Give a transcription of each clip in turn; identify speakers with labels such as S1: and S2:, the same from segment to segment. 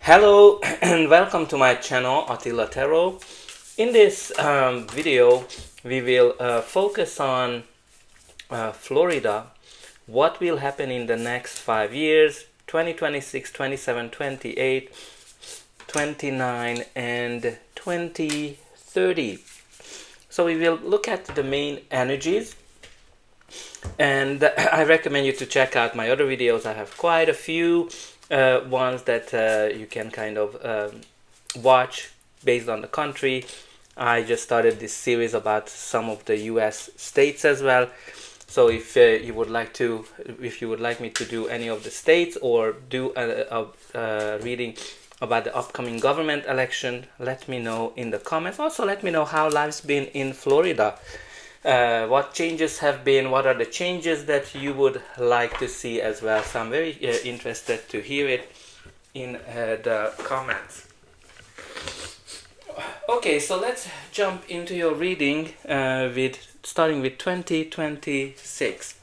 S1: Hello and welcome to my channel Attila Tarot. In this video we will focus on Florida, what will happen in the next 5 years, 2026, 27, 28, 29 and 2030. So we will look at the main energies, and I recommend you to check out my other videos. I have quite a few ones that you can kind of watch based on the country. I just started this series about some of the US states as well. So if you would like me to do any of the states or do a reading about the upcoming government election, let me know in the comments. Also let me know how life's been in Florida. What changes have been, what are the changes that you would like to see as well. So I'm very interested to hear it in the comments. Okay, so let's jump into your reading starting with 2026,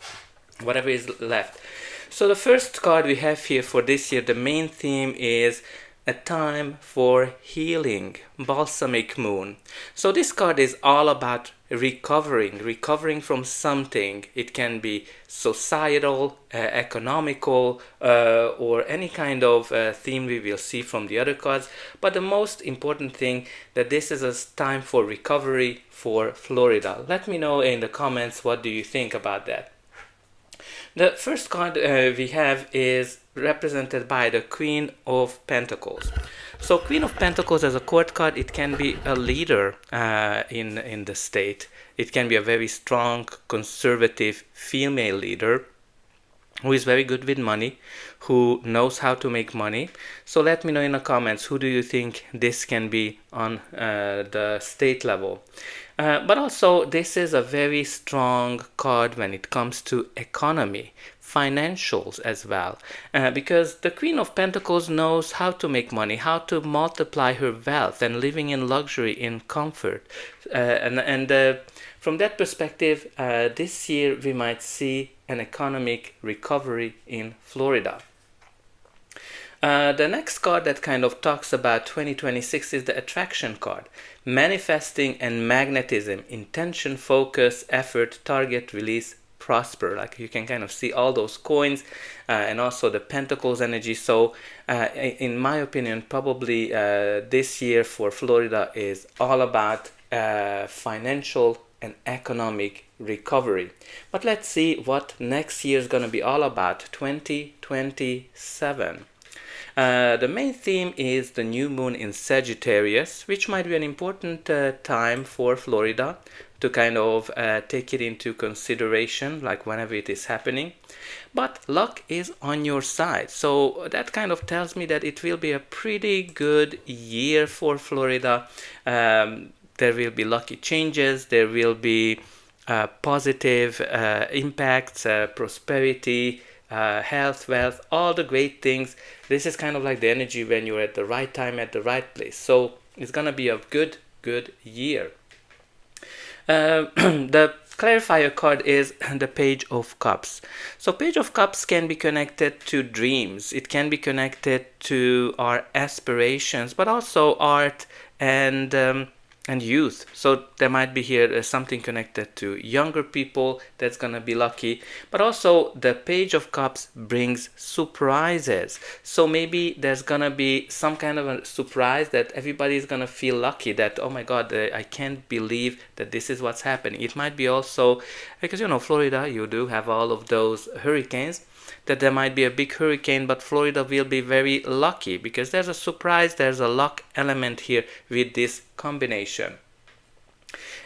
S1: whatever is left. So the first card we have here for this year, the main theme is a time for healing, balsamic moon. So this card is all about recovering from something. It can be societal, economical, or any kind of theme we will see from the other cards. But the most important thing that this is a time for recovery for Florida. Let me know in the comments what do you think about that. The first card we have is represented by the Queen of Pentacles. So Queen of Pentacles as a court card, it can be a leader in the state. It can be a very strong, conservative female leader who is very good with money, who knows how to make money. So let me know in the comments, who do you think this can be on the state level. But also, this is a very strong card when it comes to economy, financials as well, because the Queen of Pentacles knows how to make money, how to multiply her wealth and living in luxury, in comfort. From that perspective, this year we might see an economic recovery in Florida. The next card that kind of talks about 2026 is the attraction card. Manifesting and magnetism, intention, focus, effort, target, release, prosper. Like you can kind of see all those coins and also the pentacles energy. So in my opinion, probably this year for Florida is all about financial and economic recovery. But let's see what next year is going to be all about, 2027. The main theme is the new moon in Sagittarius, which might be an important time for Florida to kind of take it into consideration, like whenever it is happening. But luck is on your side. So that kind of tells me that it will be a pretty good year for Florida. There will be lucky changes. There will be positive impacts, prosperity, health, wealth, all the great things. This is kind of like the energy when you're at the right time, at the right place. So it's gonna be a good year. The clarifier card is the Page of Cups. So Page of Cups can be connected to dreams. It can be connected to our aspirations, but also art and youth. So there might be here something connected to younger people that's gonna be lucky. But also the Page of Cups brings surprises. So maybe there's gonna be some kind of a surprise that everybody's gonna feel lucky, that oh my god, I can't believe that this is what's happening. It might be also because Florida, you do have all of those hurricanes, that there might be a big hurricane, but Florida will be very lucky because there's a surprise, there's a luck element here with this combination.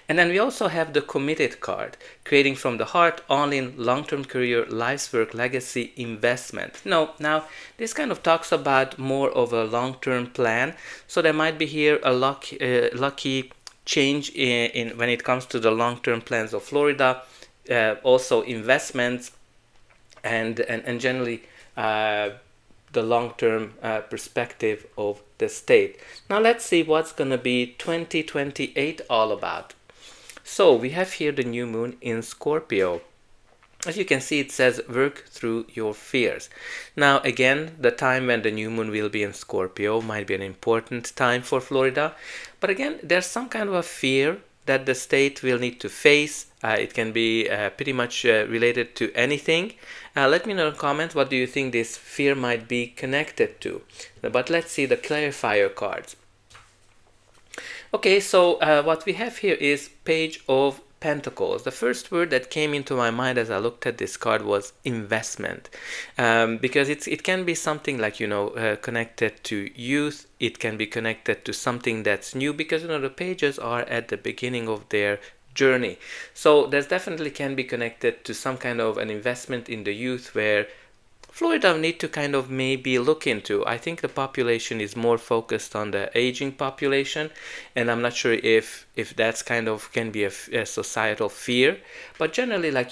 S1: And then we also have the Committed card, creating from the heart, all in, long-term career, life's work, legacy, investment. Now this kind of talks about more of a long-term plan. So there might be here a lucky change in when it comes to the long-term plans of Florida, also investments, and generally the long-term perspective of the state. Now let's see what's going to be 2028 all about. So we have here the new moon in Scorpio. As you can see, it says work through your fears. Now again, the time when the new moon will be in Scorpio might be an important time for Florida. But again, there's some kind of a fear that the state will need to face. It can be pretty much related to anything. Let me know in the comments, what do you think this fear might be connected to? But let's see the clarifier cards. Okay, so what we have here is Page of Pentacles. The first word that came into my mind as I looked at this card was investment, because it can be something like, connected to youth. It can be connected to something that's new, because the pages are at the beginning of their journey. So there's definitely can be connected to some kind of an investment in the youth, where Florida need to kind of maybe look into. I think the population is more focused on the aging population, and I'm not sure if that's kind of can be a societal fear. But generally, like,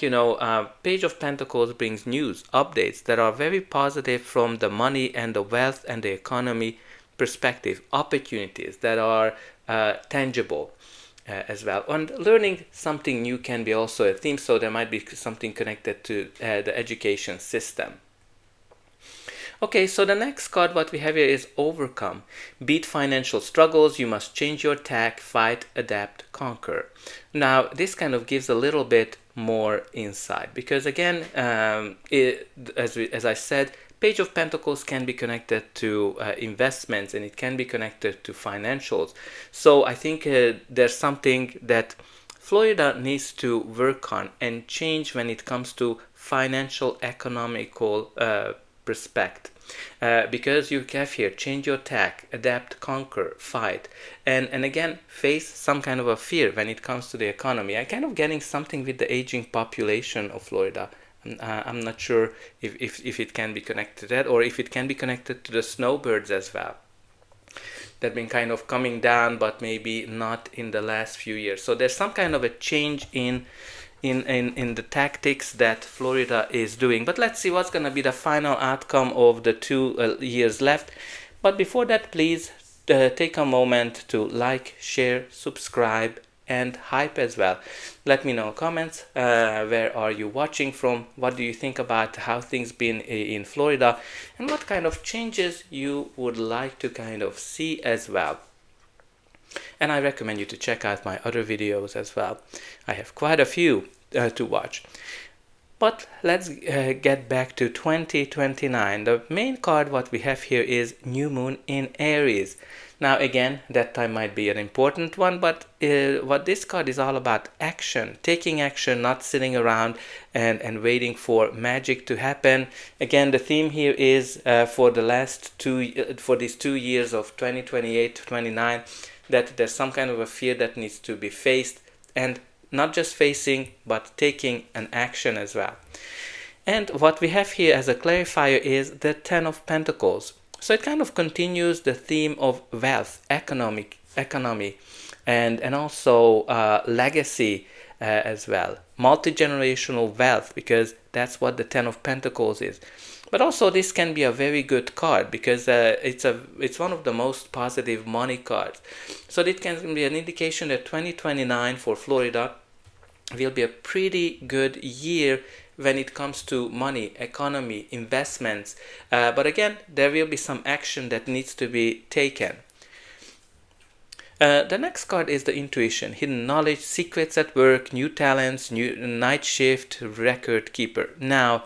S1: Page of Pentacles brings news, updates that are very positive from the money and the wealth and the economy perspective, opportunities that are tangible. As well, and learning something new can be also a theme, so there might be something connected to the education system. Okay, so the next card what we have here is Overcome. Beat financial struggles, you must change your tack, fight, adapt, conquer. Now, this kind of gives a little bit more insight, because again, as I said, Page of Pentacles can be connected to investments, and it can be connected to financials. So I think there's something that Florida needs to work on and change when it comes to financial, economical perspective. Because you have here, change your tack, adapt, conquer, fight, and again, face some kind of a fear when it comes to the economy. I'm kind of getting something with the aging population of Florida. I'm not sure if it can be connected to that, or if it can be connected to the snowbirds as well. They've been kind of coming down, but maybe not in the last few years. So there's some kind of a change in the tactics that Florida is doing. But let's see what's going to be the final outcome of the 2 years left. But before that, please take a moment to like, share, subscribe, and hype as well. Let me know in comments, where are you watching from, what do you think about how things been in Florida, and what kind of changes you would like to kind of see as well. And I recommend you to check out my other videos as well. I have quite a few to watch. But let's get back to 2029. The main card what we have here is New Moon in Aries. Now again, that time might be an important one, but what this card is all about, action, taking action, not sitting around and waiting for magic to happen. Again, the theme here is for these 2 years of 2028 to 29, that there's some kind of a fear that needs to be faced, and not just facing, but taking an action as well. And what we have here as a clarifier is the Ten of Pentacles. So it kind of continues the theme of wealth, economy, and also legacy as well. Multi-generational wealth, because that's what the Ten of Pentacles is. But also this can be a very good card, because it's one of the most positive money cards. So it can be an indication that 2029 for Florida will be a pretty good year when it comes to money, economy, investments. But again, there will be some action that needs to be taken. The next card is the Intuition, hidden knowledge, secrets at work, new talents, new night shift, record keeper. Now,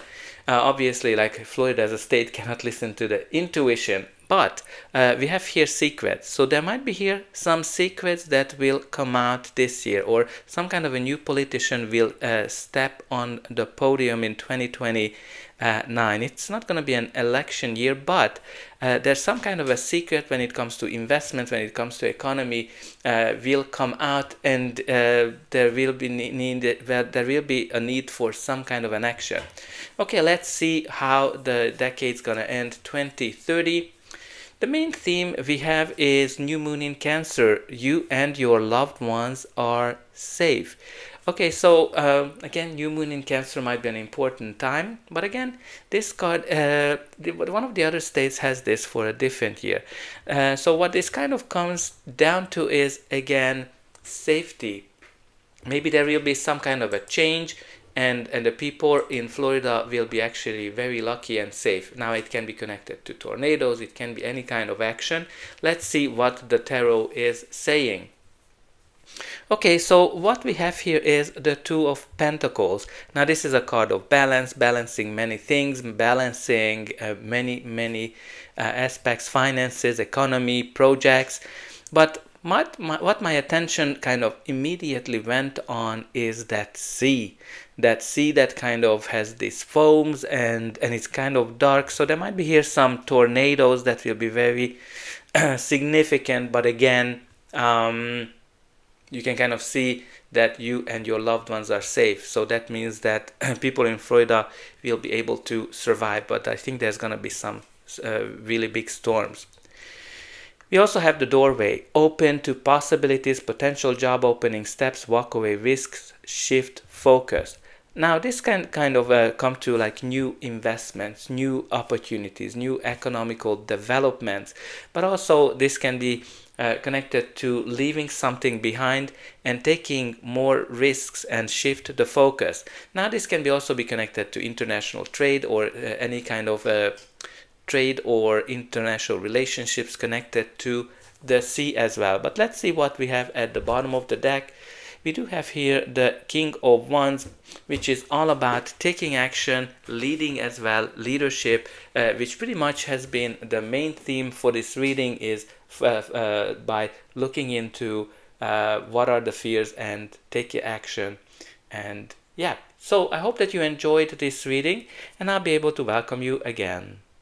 S1: obviously, like Florida as a state cannot listen to the intuition, but we have here secrets. So there might be here some secrets that will come out this year, or some kind of a new politician will step on the podium in 2029. It's not going to be an election year, but there's some kind of a secret when it comes to investment, when it comes to economy, will come out, and there will be a need for some kind of an action. Okay, let's see how the decade's going to end, 2030. The main theme we have is New Moon in Cancer. You and your loved ones are safe. Okay, so again, New Moon in Cancer might be an important time, but again, this card, one of the other states has this for a different year. So what this kind of comes down to is, again, safety. Maybe there will be some kind of a change and the people in Florida will be actually very lucky and safe. Now it can be connected to tornadoes, it can be any kind of action. Let's see what the tarot is saying. Okay, so what we have here is the Two of Pentacles. Now this is a card of balance, balancing many things, balancing many aspects, finances, economy, projects. But what my attention kind of immediately went on is that sea. That sea that kind of has these foams and it's kind of dark. So there might be here some tornadoes that will be very significant, but again, you can kind of see that you and your loved ones are safe. So that means that people in Florida will be able to survive, but I think there's going to be some really big storms. We also have the doorway, open to possibilities, potential job opening, steps, walk away, risks, shift, focus. Now this can kind of come to like new investments, new opportunities, new economical developments, but also this can be connected to leaving something behind and taking more risks and shift the focus. Now this can also be connected to international trade or any kind of trade or international relationships connected to the sea as well. But let's see what we have at the bottom of the deck. We do have here the King of Wands, which is all about taking action, leading as well, leadership, which pretty much has been the main theme for this reading, is by looking into what are the fears and take action. And yeah, so I hope that you enjoyed this reading, and I'll be able to welcome you again.